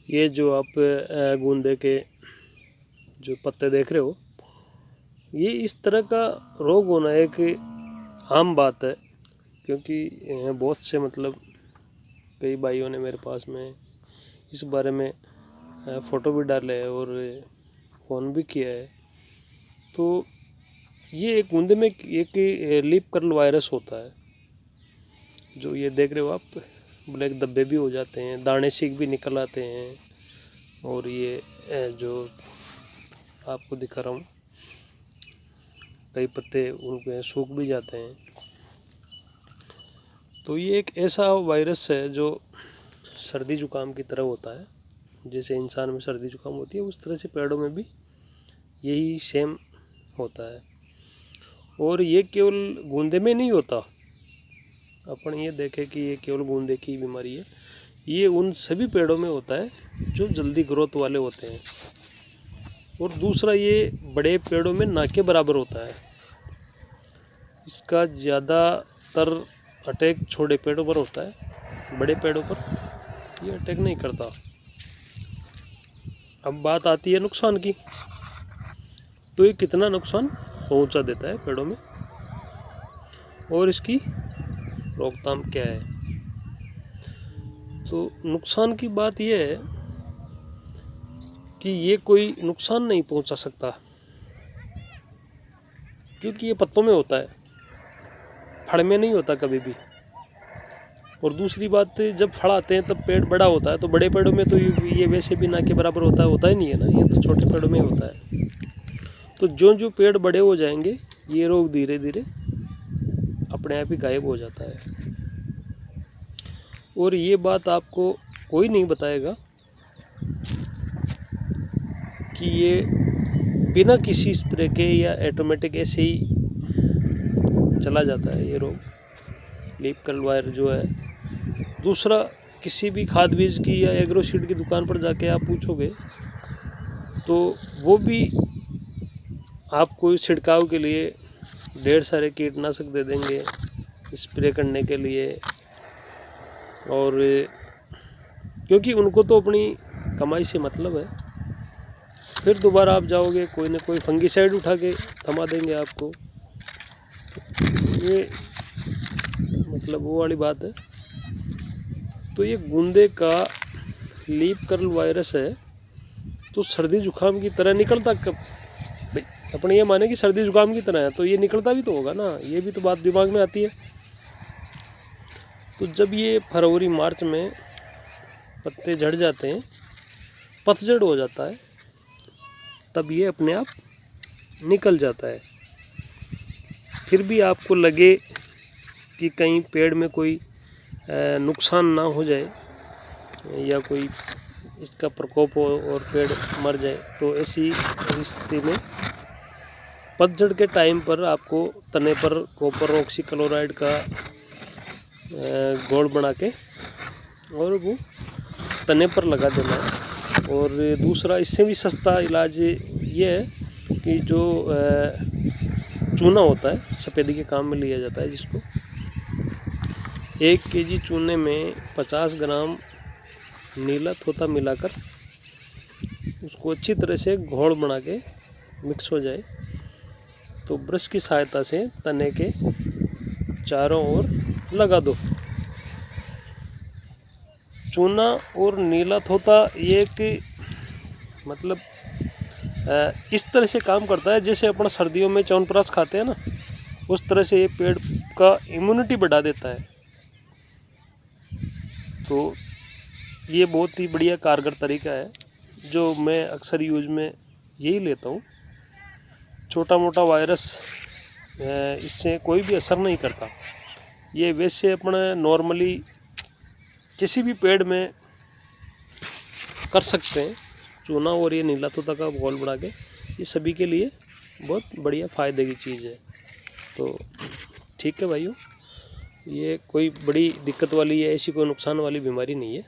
ये जो आप गूंदे के जो पत्ते देख रहे हो, ये इस तरह का रोग होना एक आम बात है, क्योंकि बहुत से मतलब कई भाइयों ने मेरे पास में इस बारे में फ़ोटो भी डाले है और फ़ोन भी किया है। तो ये एक गूंदे में एक लीफ कर्ल वायरस होता है, जो ये देख रहे हो आप, ब्लैक धब्बे भी हो जाते हैं, दाने सीख भी निकल आते हैं, और ये जो आपको दिखा रहा हूँ कई पत्ते उनके सूख भी जाते हैं। तो ये एक ऐसा वायरस है जो सर्दी जुकाम की तरह होता है। जैसे इंसान में सर्दी जुकाम होती है, उस तरह से पेड़ों में भी यही सेम होता है। और ये केवल गूंदे में नहीं होता, अपन ये देखें कि ये केवल गूंदे की बीमारी है, ये उन सभी पेड़ों में होता है जो जल्दी ग्रोथ वाले होते हैं। और दूसरा, ये बड़े पेड़ों में ना के बराबर होता है। इसका ज़्यादातर अटैक छोटे पेड़ों पर होता है, बड़े पेड़ों पर ये अटैक नहीं करता। अब बात आती है नुकसान की, तो ये कितना नुकसान पहुंचा देता है पेड़ों में और इसकी रोकथाम क्या है। तो नुकसान की बात यह है कि ये कोई नुकसान नहीं पहुंचा सकता, क्योंकि ये पत्तों में होता है, फड़ में नहीं होता कभी भी। और दूसरी बात, जब फल आते हैं तब पेड़ बड़ा होता है, तो बड़े पेड़ों में तो ये वैसे भी ना के बराबर होता ही नहीं है ना, ये तो छोटे पेड़ों में होता है। तो जो पेड़ बड़े हो जाएंगे, ये रोग धीरे धीरे अपने आप ही गायब हो जाता है। और ये बात आपको कोई नहीं बताएगा कि ये बिना किसी स्प्रे के या ऑटोमेटिक ऐसे ही चला जाता है ये रोग, लीफ कर्ल वायरस जो है। दूसरा, किसी भी खाद बीज की या एग्रोसीड की दुकान पर जाके आप पूछोगे तो वो भी आपको छिड़काव के लिए ढेर सारे कीटनाशक दे देंगे स्प्रे करने के लिए। और क्योंकि उनको तो अपनी कमाई से मतलब है, फिर दोबारा आप जाओगे कोई ना कोई फंगीसाइड उठा के थमा देंगे आपको। ये मतलब वो वाली बात है। तो ये गूंदे का लीफ कर्ल वायरस है, तो सर्दी जुकाम की तरह निकलता कब भाई, अपन ये माने कि सर्दी जुकाम की तरह है, तो ये निकलता भी तो होगा ना, ये भी तो बात दिमाग में आती है। तो जब ये फरवरी मार्च में पत्ते झड़ जाते हैं, पतझड़ हो जाता है, तब ये अपने आप निकल जाता है। फिर भी आपको लगे कि कहीं पेड़ में कोई नुकसान ना हो जाए या कोई इसका प्रकोप हो और पेड़ मर जाए, तो ऐसी स्थिति में पतझड़ के टाइम पर आपको तने पर कॉपर ऑक्सीक्लोराइड का घोल बना के और वो तने पर लगा देना है। और दूसरा, इससे भी सस्ता इलाज ये है कि जो चूना होता है, सफ़ेदी के काम में लिया जाता है, जिसको 1 केजी चूने में 50 ग्राम नीला थोथा मिलाकर उसको अच्छी तरह से घोल बना के मिक्स हो जाए, तो ब्रश की सहायता से तने के चारों ओर लगा दो। चूना और नीला थोथा ये एक मतलब इस तरह से काम करता है जैसे अपना सर्दियों में च्यवनप्राश खाते हैं ना, उस तरह से ये पेड़ का इम्यूनिटी बढ़ा देता है। तो ये बहुत ही बढ़िया कारगर तरीका है जो मैं अक्सर यूज में यही लेता हूँ। छोटा मोटा वायरस इससे कोई भी असर नहीं करता। ये वैसे अपने नॉर्मली किसी भी पेड़ में कर सकते हैं, चूना और ये नीला तोता का घोल बना के, ये सभी के लिए बहुत बढ़िया फ़ायदे की चीज़ है। तो ठीक है भाइयों, ये कोई बड़ी दिक्कत वाली या ऐसी कोई नुकसान वाली बीमारी नहीं है।